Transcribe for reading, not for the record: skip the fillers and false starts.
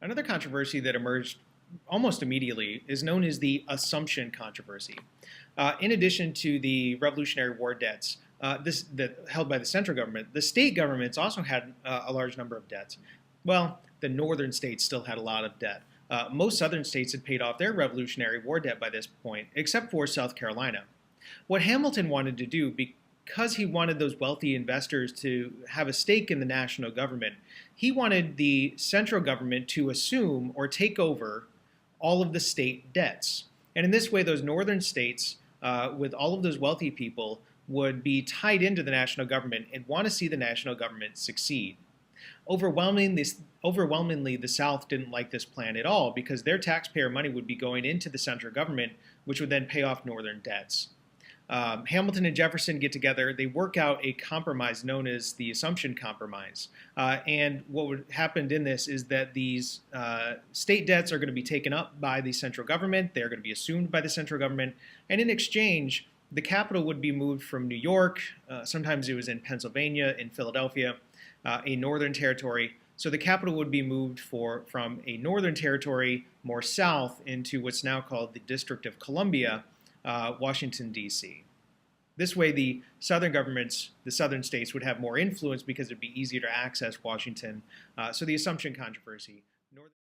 Another controversy that emerged almost immediately is known as the assumption controversy. In addition to the Revolutionary War debts that held by the central government, the state governments also had a large number of debts. Well, the northern states still had a lot of debt. Most southern states had paid off their Revolutionary War debt by this point, except for South Carolina. What Hamilton wanted to do, because he wanted those wealthy investors to have a stake in the national government, he wanted the central government to assume or take over all of the state debts. And in this way, those northern states, with all of those wealthy people, would be tied into the national government and want to see the national government succeed. Overwhelmingly, the South didn't like this plan at all because their taxpayer money would be going into the central government, which would then pay off northern debts. Hamilton and Jefferson get together. They work out a compromise known as the Assumption Compromise. And what happened in this is that these state debts are going to be taken up by the central government. They're going to be assumed by the central government. And in exchange, the capital would be moved from New York. Sometimes it was in Pennsylvania, in Philadelphia, a northern territory. So the capital would be moved from a northern territory more south into what's now called the District of Columbia, Washington, D.C. This way, the southern governments, the southern states, would have more influence because it'd be easier to access Washington. So the assumption controversy.